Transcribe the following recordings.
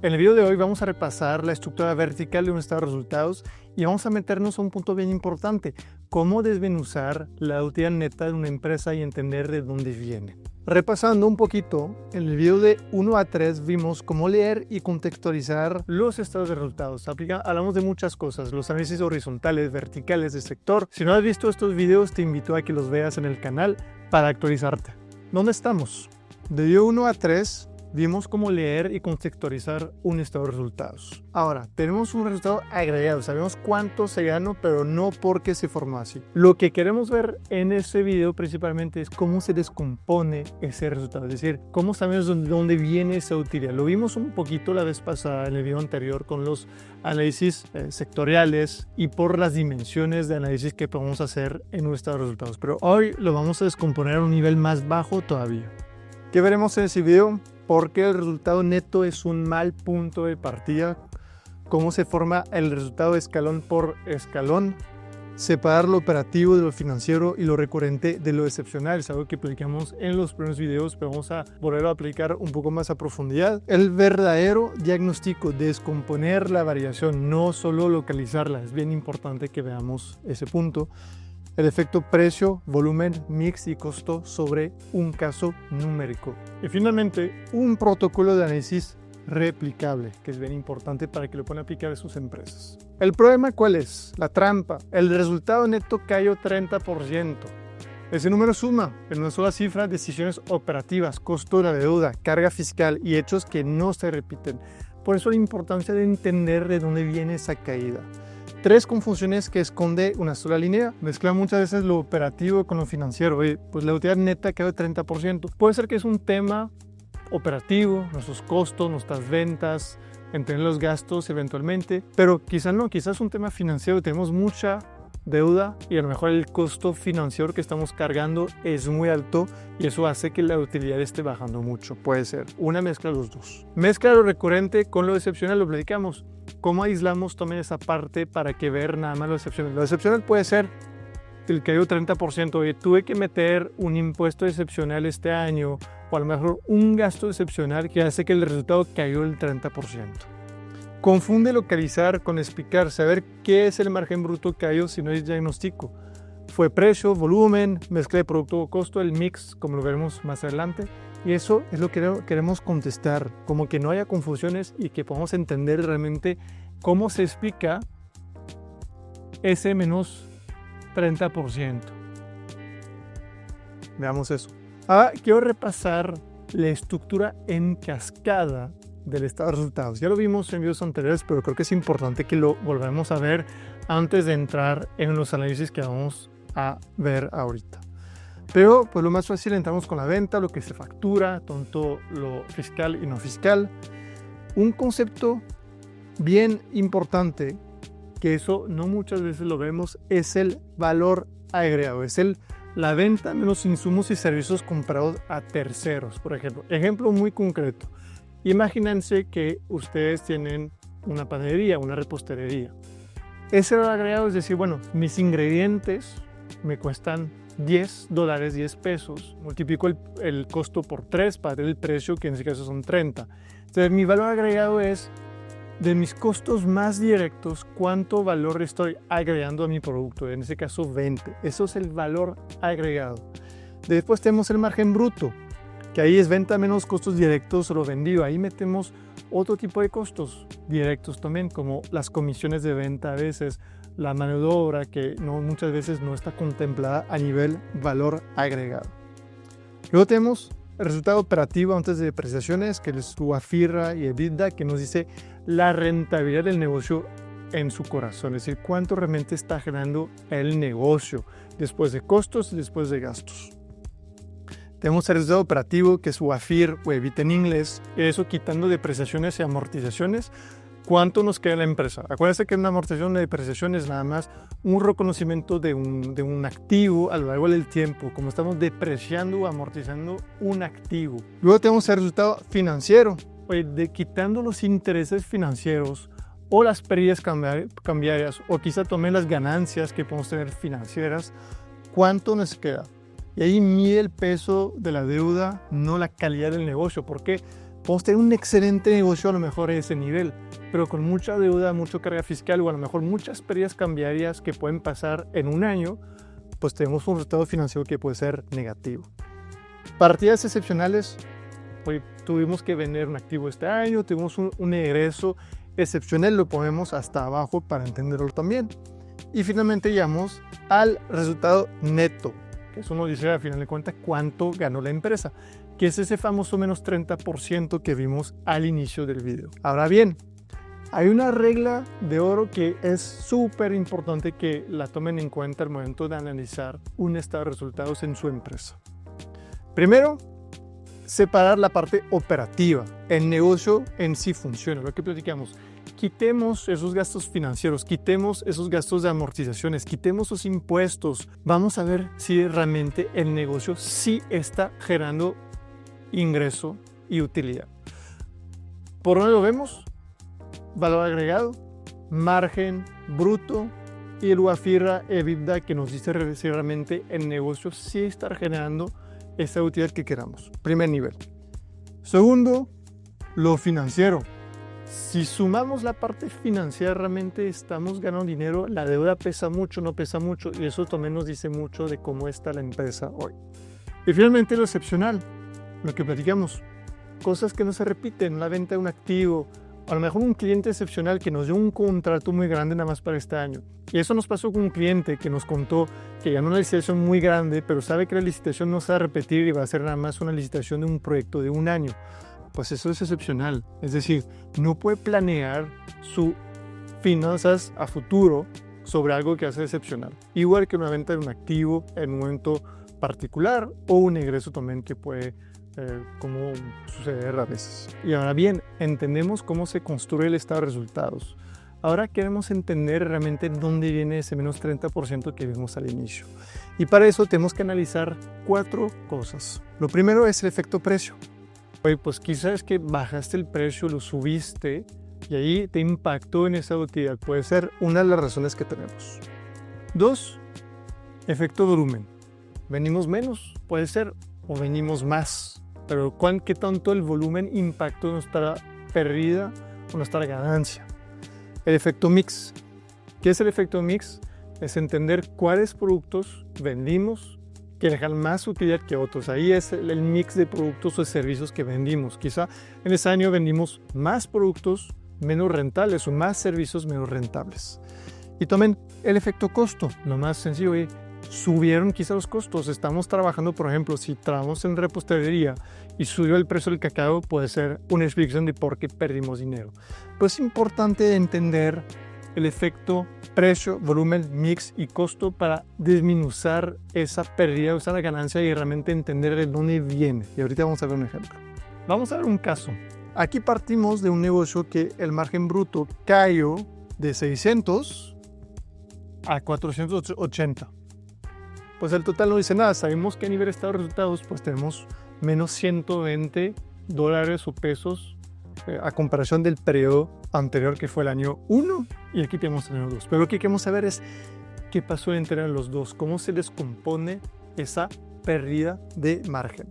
En el video de hoy vamos a repasar la estructura vertical de un estado de resultados y vamos a meternos a un punto bien importante, cómo desmenuzar la utilidad neta de una empresa y entender de dónde viene. Repasando un poquito, en el video de 1 a 3 vimos cómo leer y contextualizar los estados de resultados. Hablamos de muchas cosas, los análisis horizontales, verticales de sector. Si no has visto estos videos, te invito a que los veas en el canal para actualizarte. ¿Dónde estamos? De video 1 a 3 vimos cómo leer y contextualizar un estado de resultados. Ahora, tenemos un resultado agregado, sabemos cuánto se ganó, pero no porque se formó así. Lo que queremos ver en este video principalmente es cómo se descompone ese resultado, es decir, cómo sabemos de dónde viene esa utilidad. Lo vimos un poquito la vez pasada en el video anterior con los análisis sectoriales y por las dimensiones de análisis que podemos hacer en un estado de resultados, pero hoy lo vamos a descomponer a un nivel más bajo todavía. ¿Qué veremos en ese video? Porque el resultado neto es un mal punto de partida, cómo se forma el resultado escalón por escalón, separar lo operativo de lo financiero y lo recurrente de lo excepcional. Es algo que aplicamos en los primeros videos, pero vamos a volver a aplicar un poco más a profundidad. El verdadero diagnóstico, descomponer la variación, no solo localizarla. Es bien importante que veamos ese punto. El efecto precio, volumen, mix y costo sobre un caso numérico. Y finalmente, un protocolo de análisis replicable, que es bien importante para que lo puedan aplicar a sus empresas. ¿El problema cuál es? La trampa. El resultado neto cayó 30%. Ese número suma en una sola cifra decisiones operativas, costo de la deuda, carga fiscal y hechos que no se repiten. Por eso la importancia de entender de dónde viene esa caída. 3 confusiones que esconde una sola línea. Mezcla muchas veces lo operativo con lo financiero. Pues la utilidad neta quedó de 30%. Puede ser que es un tema operativo, nuestros costos, nuestras ventas, entender los gastos eventualmente, pero quizás no, quizás es un tema financiero. Tenemos mucha deuda y a lo mejor el costo financiero que estamos cargando es muy alto y eso hace que la utilidad esté bajando mucho. Puede ser una mezcla de los dos. Mezcla lo recurrente con lo excepcional, lo platicamos. ¿Cómo aislamos también esa parte para que ver nada más lo excepcional? Lo excepcional puede ser el que cayó 30%. Oye, tuve que meter un impuesto excepcional este año o a lo mejor un gasto excepcional que hace que el resultado cayó el 30%. Confunde localizar con explicar, saber qué es el margen bruto que cayó si no es diagnóstico. Fue precio, volumen, mezcla de producto o costo, el mix, como lo veremos más adelante. Y eso es lo que queremos contestar, como que no haya confusiones y que podamos entender realmente cómo se explica ese menos 30%. Veamos eso. Ahora quiero repasar la estructura en cascada del estado de resultados. Ya lo vimos en videos anteriores, pero creo que es importante que lo volvamos a ver antes de entrar en los análisis que vamos a ver ahorita. Pero pues lo más fácil, entramos con la venta, lo que se factura, tanto lo fiscal y no fiscal. Un concepto bien importante, que eso no muchas veces lo vemos, es el valor agregado. Es la venta menos insumos y servicios comprados a terceros. Por ejemplo muy concreto. Imagínense que ustedes tienen una panadería, una repostería. Ese valor agregado es decir, bueno, mis ingredientes me cuestan $10, 10 pesos, multiplico el costo por 3 para tener el precio, que en ese caso son 30. Entonces mi valor agregado es de mis costos más directos, cuánto valor estoy agregando a mi producto, en ese caso 20. Eso es el valor agregado. Después tenemos el margen bruto, que ahí es venta menos costos directos o lo vendido. Ahí metemos otro tipo de costos directos también, como las comisiones de venta a veces, la mano de obra que muchas veces no está contemplada a nivel valor agregado. Luego tenemos el resultado operativo antes de depreciaciones, que es UAFIRA y EBITDA, que nos dice la rentabilidad del negocio en su corazón, es decir, cuánto realmente está generando el negocio después de costos y después de gastos. Tenemos el resultado operativo, que es UAFIR o EBITDA en inglés, eso quitando depreciaciones y amortizaciones. ¿Cuánto nos queda en la empresa? Acuérdense que una amortización de depreciación es nada más un reconocimiento de un activo a lo largo del tiempo, como estamos depreciando o amortizando un activo. Luego tenemos el resultado financiero, quitando los intereses financieros o las pérdidas cambiarias, o quizá tomé las ganancias que podemos tener financieras, ¿cuánto nos queda? Y ahí mide el peso de la deuda, no la calidad del negocio. ¿Por qué? Podemos tener un excelente negocio a lo mejor a ese nivel, pero con mucha deuda, mucha carga fiscal o a lo mejor muchas pérdidas cambiarias que pueden pasar en un año, pues tenemos un resultado financiero que puede ser negativo. Partidas excepcionales, hoy tuvimos que vender un activo este año, tuvimos un egreso excepcional, lo ponemos hasta abajo para entenderlo también. Y finalmente llegamos al resultado neto, que eso nos dice al final de cuentas cuánto ganó la empresa, que es ese famoso menos 30% que vimos al inicio del video. Ahora bien, hay una regla de oro que es súper importante que la tomen en cuenta al momento de analizar un estado de resultados en su empresa. Primero, separar la parte operativa. El negocio en sí funciona, lo que platicamos. Quitemos esos gastos financieros, quitemos esos gastos de amortizaciones, quitemos esos impuestos. Vamos a ver si realmente el negocio sí está generando ingreso y utilidad. ¿Por dónde lo vemos? Valor agregado, margen bruto y el UAFIRA EBITDA, que nos dice si realmente el negocio sí está generando esa utilidad que queramos. Primer nivel. Segundo, lo financiero. Si sumamos la parte financiera, realmente estamos ganando dinero, la deuda pesa mucho, no pesa mucho, y eso también nos dice mucho de cómo está la empresa hoy. Y finalmente lo excepcional, lo que platicamos, cosas que no se repiten, la venta de un activo, a lo mejor un cliente excepcional que nos dio un contrato muy grande nada más para este año. Y eso nos pasó con un cliente que nos contó que ganó una licitación muy grande, pero sabe que la licitación no se va a repetir y va a ser nada más una licitación de un proyecto de un año. Pues eso es excepcional. Es decir, no puede planear sus finanzas a futuro sobre algo que hace excepcional. Igual que una venta de un activo en un momento particular o un egreso también que puede como suceder a veces. Y ahora bien, entendemos cómo se construye el estado de resultados. Ahora queremos entender realmente dónde viene ese menos 30% que vimos al inicio. Y para eso tenemos que analizar 4 cosas. Lo primero es el efecto precio. Oye, pues quizás que bajaste el precio, lo subiste y ahí te impactó en esa utilidad. Puede ser una de las razones que tenemos. 2, efecto volumen. Venimos menos, puede ser, o venimos más. Pero ¿qué tanto el volumen impactó nuestra pérdida o nuestra ganancia? El efecto mix. ¿Qué es el efecto mix? Es entender cuáles productos vendimos que dejan más utilidad que otros. Ahí es el mix de productos o servicios que vendimos. Quizá en ese año vendimos más productos menos rentables o más servicios menos rentables. Y también el efecto costo. Lo más sencillo es subieron quizá los costos. Estamos trabajando, por ejemplo, si trabajamos en repostería y subió el precio del cacao, puede ser una explicación de por qué perdimos dinero. Pues es importante entender el efecto precio, volumen, mix y costo para disminuir esa pérdida, esa ganancia y realmente entender de dónde viene. Y ahorita vamos a ver un ejemplo. Vamos a ver un caso. Aquí partimos de un negocio que el margen bruto cayó de 600 a 480. Pues el total no dice nada. Sabemos que a nivel de estado de resultados pues tenemos menos $120 o pesos a comparación del periodo anterior que fue el año 1 y aquí tenemos el año 2. Pero lo que queremos saber es qué pasó entre los dos, cómo se descompone esa pérdida de margen.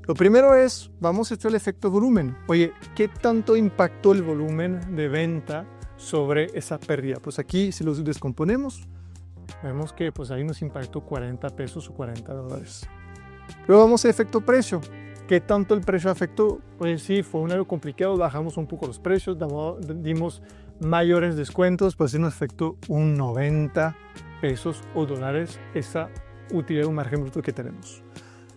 Lo primero es, vamos a hacer el efecto volumen. Oye, ¿qué tanto impactó el volumen de venta sobre esa pérdida? Pues aquí si los descomponemos, vemos que pues ahí nos impactó 40 pesos o $40. Luego vamos al efecto precio. ¿Qué tanto el precio afectó? Pues sí, fue un año complicado, bajamos un poco los precios, dimos mayores descuentos, pues sí nos afectó un 90 pesos o dólares esa utilidad o margen bruto que tenemos.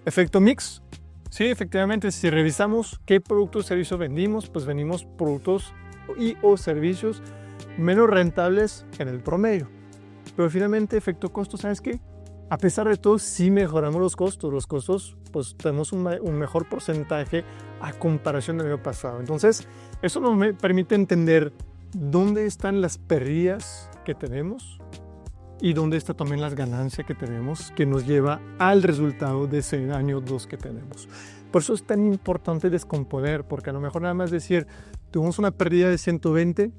Efecto mix. Sí, efectivamente, si revisamos qué productos o servicios vendimos, pues vendimos productos y o servicios menos rentables en el promedio. Pero finalmente, efecto costo, ¿sabes qué? A pesar de todo, sí mejoramos los costos. Los costos, pues tenemos un mejor porcentaje a comparación del año pasado. Entonces, eso nos permite entender dónde están las pérdidas que tenemos y dónde están también las ganancias que tenemos, que nos lleva al resultado de ese año 2 que tenemos. Por eso es tan importante descomponer, porque a lo mejor nada más decir, tuvimos una pérdida de 120,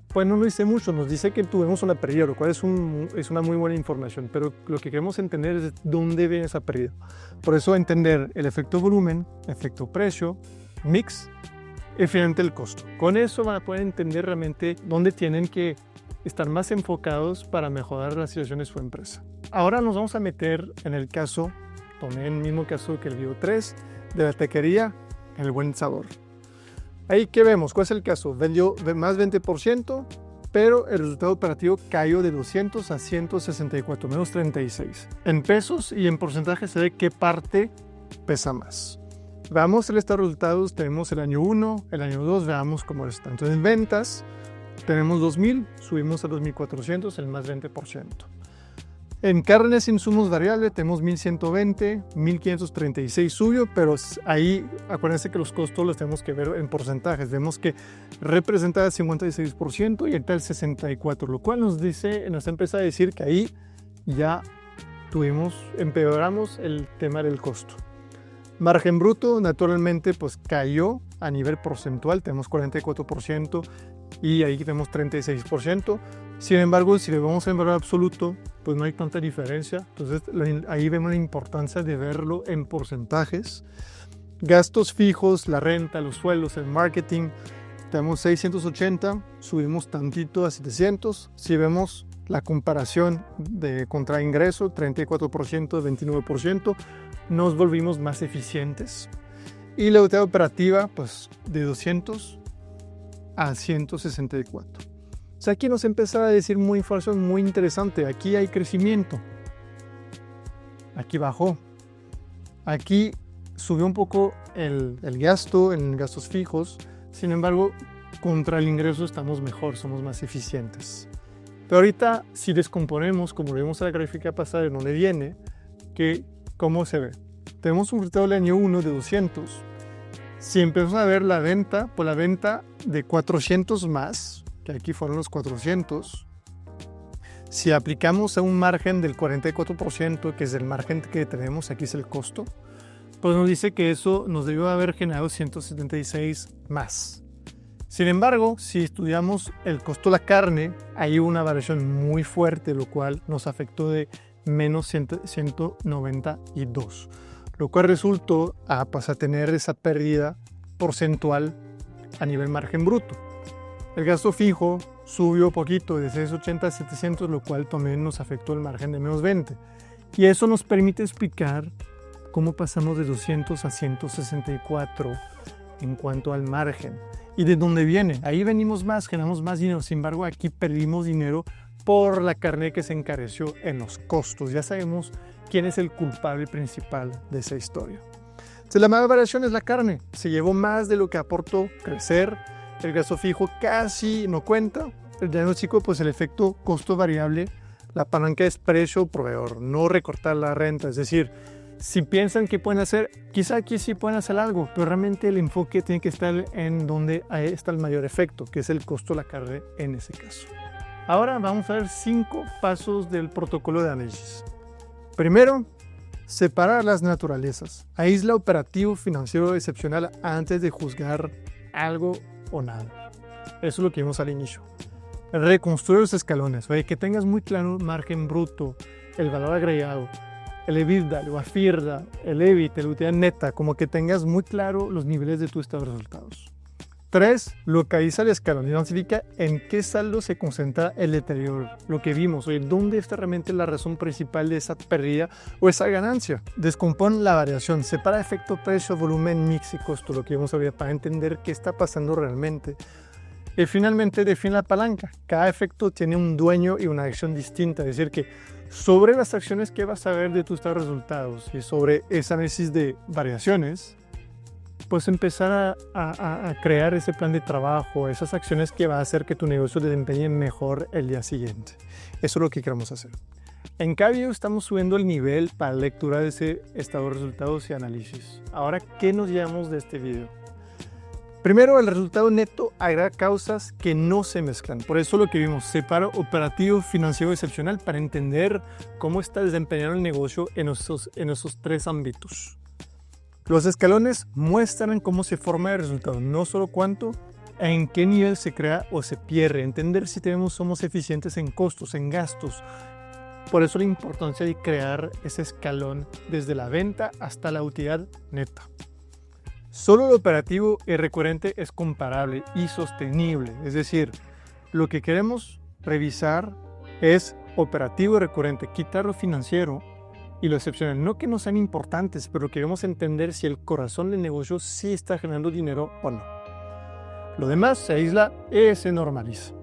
pues no nos dice mucho, nos dice que tuvimos una pérdida, lo cual es una muy buena información, pero lo que queremos entender es dónde viene esa pérdida. Por eso entender el efecto volumen, efecto precio, mix y finalmente el costo. Con eso van a poder entender realmente dónde tienen que estar más enfocados para mejorar la situación de su empresa. Ahora nos vamos a meter en el caso, tomé el mismo caso que el video 3 de la taquería, el Buen Sabor. Ahí, ¿qué vemos? ¿Cuál es el caso? Vendió más 20%, pero el resultado operativo cayó de 200 a 164, menos 36. En pesos y en porcentaje se ve qué parte pesa más. Veamos el estado de resultados, tenemos el año 1, el año 2, veamos cómo está. Entonces, en ventas, tenemos 2.000, subimos a 2.400, el más 20%. En carnes e insumos variables tenemos 1.120, 1.536 subió, pero ahí acuérdense que los costos los tenemos que ver en porcentajes. Vemos que representa el 56% y está el 64%, lo cual nos empieza a decir que ahí ya empeoramos el tema del costo. Margen bruto naturalmente pues cayó a nivel porcentual, tenemos 44% y ahí tenemos 36%. Sin embargo, si le vamos en valor absoluto, pues no hay tanta diferencia. Entonces ahí vemos la importancia de verlo en porcentajes. Gastos fijos, la renta, los sueldos, el marketing, tenemos 680, subimos tantito a 700. Si vemos la comparación contra ingreso, 34%, 29%, nos volvimos más eficientes. Y la utilidad operativa, pues de 200 a 164. O sea, aquí nos empieza a decir información muy interesante. Aquí hay crecimiento. Aquí bajó. Aquí subió un poco el gasto en gastos fijos. Sin embargo, contra el ingreso estamos mejor, somos más eficientes. Pero ahorita, si descomponemos, como lo vimos en la gráfica pasada, de dónde viene, ¿cómo se ve? Tenemos un resultado del año 1 de 200. Si empezamos a ver la venta, pues la venta de 400 más, que aquí fueron los 400, si aplicamos a un margen del 44%, que es el margen que tenemos, aquí es el costo, pues nos dice que eso nos debió haber generado 176 más. Sin embargo, si estudiamos el costo de la carne, hay una variación muy fuerte, lo cual nos afectó de menos 192, lo cual resultó a tener esa pérdida porcentual a nivel margen bruto. El gasto fijo subió poquito de 680 a 700, lo cual también nos afectó el margen de menos 20. Y eso nos permite explicar cómo pasamos de 200 a 164 en cuanto al margen. ¿Y de dónde viene? Ahí venimos más, generamos más dinero. Sin embargo, aquí perdimos dinero por la carne que se encareció en los costos. Ya sabemos quién es el culpable principal de esa historia. Entonces, la mayor variación es la carne. Se llevó más de lo que aportó crecer. El gasto fijo casi no cuenta. El diagnóstico, pues el efecto costo variable, la palanca es precio-proveedor, no recortar la renta. Es decir, si piensan que pueden hacer, quizá aquí sí pueden hacer algo, pero realmente el enfoque tiene que estar en donde está el mayor efecto, que es el costo de la carne en ese caso. Ahora vamos a ver 5 pasos del protocolo de análisis. Primero, separar las naturalezas. Aísla operativo financiero excepcional antes de juzgar algo o nada. Eso es lo que vimos al inicio. Reconstruir los escalones. Oye, que tengas muy claro el margen bruto, el valor agregado, el EBITDA, el WAFIRDA, el EBIT, la utilidad neta, como que tengas muy claro los niveles de tu estado de resultados. 3. Localiza el escalón. Identifica en qué saldo se concentra el deterioro. Lo que vimos, oye, ¿dónde está realmente la razón principal de esa pérdida o esa ganancia? Descompone la variación. Separa efecto precio, volumen, mix y costo, lo que vimos ahorita, para entender qué está pasando realmente. Y finalmente define la palanca. Cada efecto tiene un dueño y una acción distinta. Es decir, que sobre las acciones que vas a ver de tus resultados y sobre ese análisis de variaciones, pues empezar a crear ese plan de trabajo, esas acciones que va a hacer que tu negocio desempeñe mejor el día siguiente. Eso es lo que queremos hacer. En Cabio estamos subiendo el nivel para lectura de ese estado de resultados y análisis. Ahora, ¿qué nos llevamos de este video? Primero, el resultado neto agrega causas que no se mezclan. Por eso lo que vimos, separa operativo financiero excepcional para entender cómo está desempeñando el negocio en esos 3 ámbitos. Los escalones muestran cómo se forma el resultado, no solo cuánto, en qué nivel se crea o se pierde. Entender si somos eficientes en costos, en gastos. Por eso la importancia de crear ese escalón desde la venta hasta la utilidad neta. Solo lo operativo y recurrente es comparable y sostenible. Es decir, lo que queremos revisar es operativo y recurrente, quitar lo financiero y lo excepcional. No que no sean importantes, pero queremos entender si el corazón del negocio sí está generando dinero o no. Lo demás se aísla y se normaliza.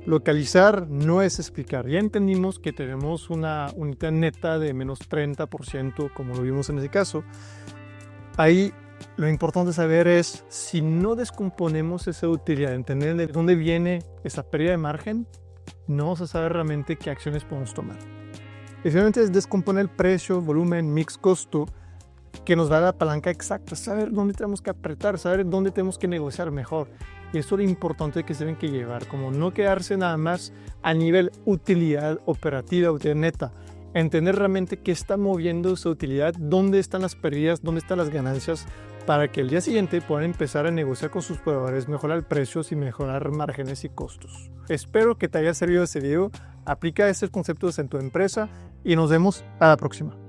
Localizar no es explicar. Ya entendimos que tenemos una unidad neta de menos 30%, como lo vimos en ese caso. Ahí lo importante saber es, si no descomponemos esa utilidad, entender de dónde viene esa pérdida de margen, no vamos a saber realmente qué acciones podemos tomar. Y finalmente es descomponer el precio, volumen, mix, costo, que nos da la palanca exacta, saber dónde tenemos que apretar, saber dónde tenemos que negociar mejor. Y eso es lo importante que se tienen que llevar, como no quedarse nada más a nivel utilidad operativa, utilidad neta, entender realmente qué está moviendo esa utilidad, dónde están las pérdidas, dónde están las ganancias, para que el día siguiente puedan empezar a negociar con sus proveedores, mejorar precios y mejorar márgenes y costos. Espero que te haya servido este video, aplica estos conceptos en tu empresa y nos vemos a la próxima.